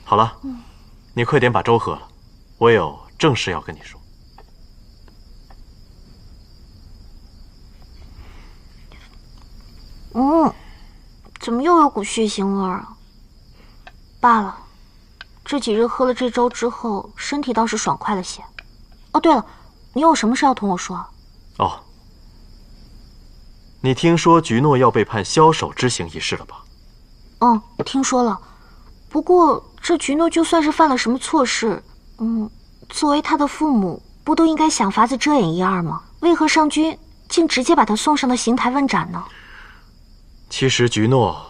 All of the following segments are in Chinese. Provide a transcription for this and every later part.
好了，你快点把粥喝了，我有正事要跟你说。怎么又有股血腥味儿啊？罢了，这几日喝了这粥之后，身体倒是爽快了些。哦，对了，你有什么事要同我说？哦，你听说菊诺要被判枭首之刑一事了吧？听说了。不过这菊诺就算是犯了什么错事，作为他的父母，不都应该想法子遮掩一二吗？为何上君竟直接把他送上了刑台问斩呢？其实菊诺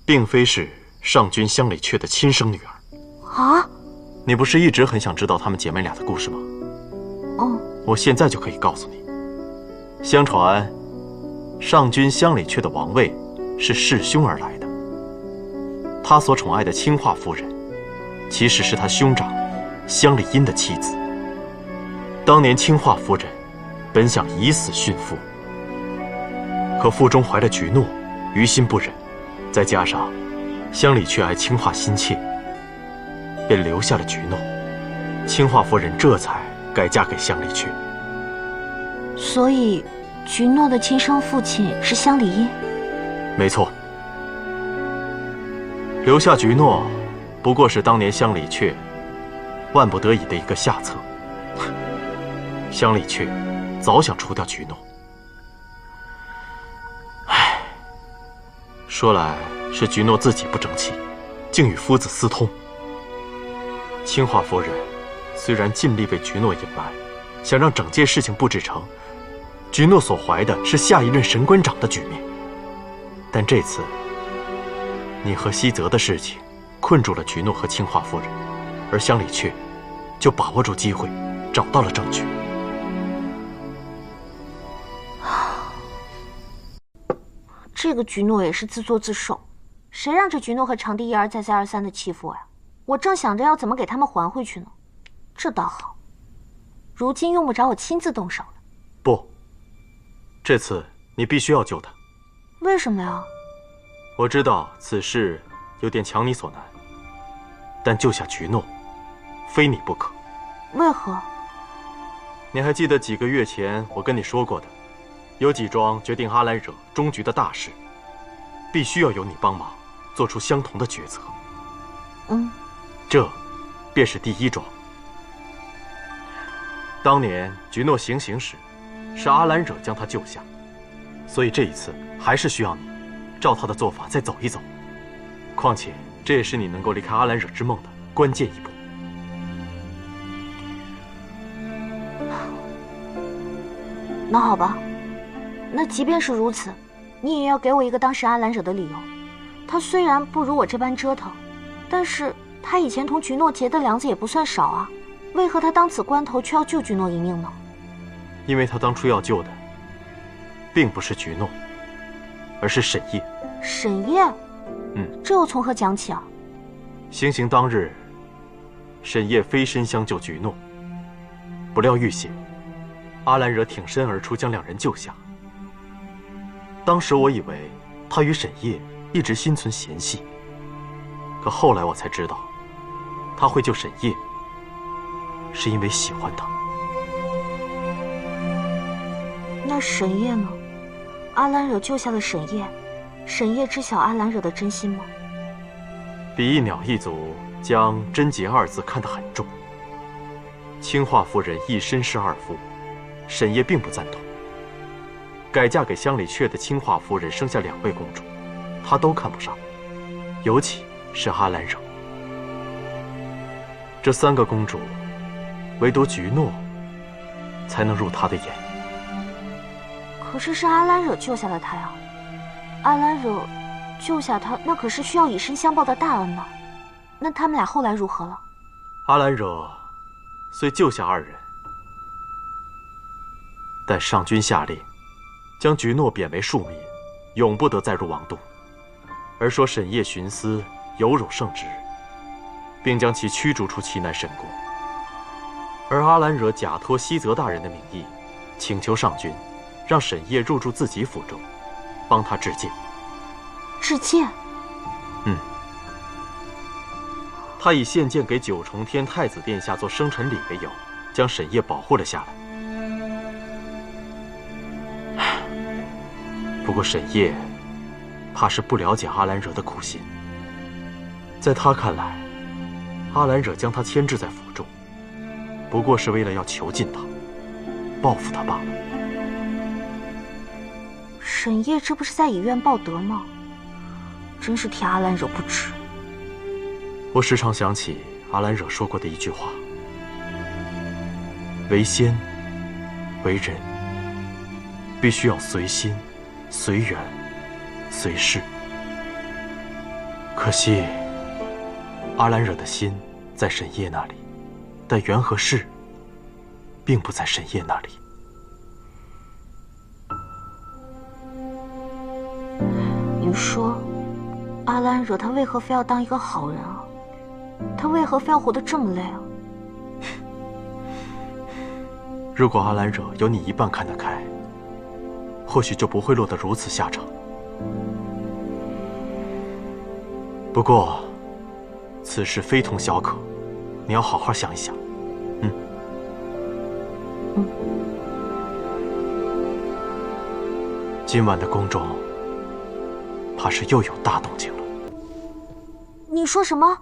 并非是上君乡里雀的亲生女儿。啊？你不是一直很想知道她们姐妹俩的故事吗？我现在就可以告诉你。相传，上君乡里雀的王位是弑兄而来的。他所宠爱的青化夫人，其实是他兄长乡里音的妻子。当年青化夫人本想以死殉父，可腹中怀了菊诺，于心不忍，再加上乡里却爱青化心切，便留下了菊诺。青化夫人这才改嫁给乡里却。所以，菊诺的亲生父亲是乡里音？没错。留下菊诺，不过是当年乡里却万不得已的一个下策。乡里却早想除掉菊诺。唉，说来是菊诺自己不争气，竟与夫子私通。青化夫人虽然尽力为菊诺隐瞒，想让整件事情布置成菊诺所怀的是下一任神官长的局面，但这次你和西泽的事情困住了菊诺和青化夫人，而乡里却就把握住机会，找到了证据。这个菊诺也是自作自受，谁让这菊诺和长帝一而再再而三的欺负我呀？我正想着要怎么给他们还回去呢。这倒好，如今用不着我亲自动手了。不，这次你必须要救他。为什么呀？我知道此事有点强你所难，但救下菊诺，非你不可。为何？你还记得几个月前我跟你说过的，有几桩决定阿兰惹终局的大事，必须要由你帮忙，做出相同的决策。这便是第一桩。当年菊诺行刑时，是阿兰惹将他救下，所以这一次还是需要你照他的做法再走一走。况且这也是你能够离开阿兰惹之梦的关键一步。那好吧，那即便是如此，你也要给我一个当时阿兰惹的理由。他虽然不如我这般折腾，但是他以前同菊诺结的梁子也不算少啊，为何他当此关头却要救菊诺一命呢？因为他当初要救的并不是菊诺，而是沈夜。沈夜？这又从何讲起啊？行刑当日，沈夜飞身相救菊诺，不料遇险，阿兰惹挺身而出将两人救下。当时我以为他与沈夜一直心存嫌隙，可后来我才知道，他会救沈夜，是因为喜欢他。那沈夜呢？阿兰惹救下了沈夜，沈夜知晓阿兰惹的真心吗？比翼鸟一族将贞洁二字看得很重。青化夫人一身是二夫，沈夜并不赞同。改嫁给乡里却的青化夫人生下2位公主，她都看不上，尤其是阿兰惹。这3个公主，唯独菊诺才能入她的眼。可是阿兰惹救下了他呀，阿兰惹救下他，那可是需要以身相报的大恩呢。那他们俩后来如何了？阿兰惹虽救下2人，但上君下令将菊诺贬为庶民，永不得再入王都，而说沈夜徇私有辱圣旨，并将其驱逐出齐南沈国。而阿兰惹假托西泽大人的名义，请求上君让沈夜入住自己府中，帮他致戒。致戒？他以献剑给九重天太子殿下做生辰礼为由，将沈烨保护了下来。不过沈烨怕是不了解阿兰惹的苦心，在他看来，阿兰惹将他牵制在府中，不过是为了要囚禁他，报复他罢了。沈烨这不是在以怨报德吗？真是替阿兰惹不值。我时常想起阿兰惹说过的一句话：为仙，为人，必须要随心、随缘、随事。可惜，阿兰惹的心在沈烨那里，但缘和事并不在沈烨那里。你说，阿兰惹他为何非要当一个好人啊？他为何非要活得这么累啊？如果阿兰惹有你一半看得开，或许就不会落得如此下场。不过，此事非同小可，你要好好想一想。今晚的宫中，怕是又有大动静了。你说什么？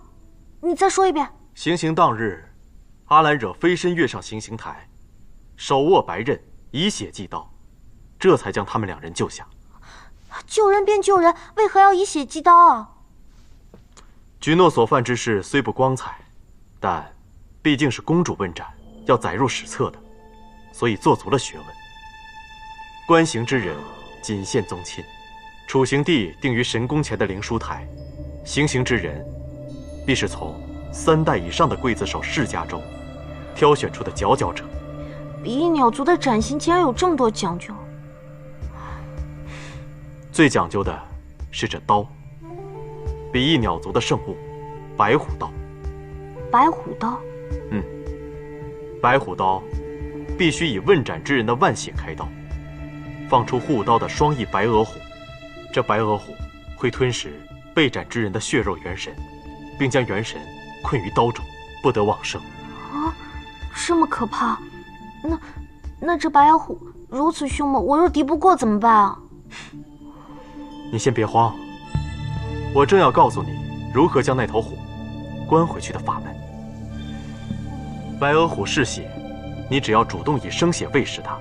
你再说一遍。行刑当日，阿兰惹飞身跃上行刑台，手握白刃，以血祭刀，这才将他们两人救下。救人便救人，为何要以血祭刀啊？举诺所犯之事虽不光彩，但毕竟是公主问斩，要载入史册的，所以做足了学问。观刑之人仅限宗亲，处刑地定于神宫前的灵书台，行刑之人必是从3代以上的刽子手世家中挑选出的佼佼者。比翼鸟族的斩刑竟然有这么多讲究。最讲究的是这刀，比翼鸟族的圣物白虎刀。白虎刀？白虎刀必须以问斩之人的腕血开刀，放出护刀的双翼白额虎。这白额虎会吞食被斩之人的血肉元神，并将元神困于刀中，不得往生。啊，这么可怕？那这白额虎如此凶猛，我若敌不过怎么办啊？你先别慌，我正要告诉你如何将那头虎关回去的法门。白额虎嗜血，你只要主动以生血喂食它，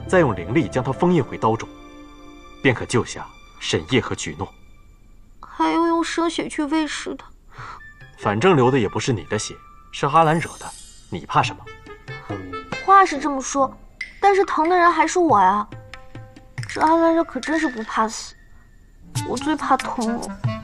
再用灵力将它封印回刀中，便可救下沈烨和举诺。还要用生血去喂食它？反正流的也不是你的血，是阿兰惹的，你怕什么？话是这么说，但是疼的人还是我呀。这阿兰惹可真是不怕死，我最怕疼了。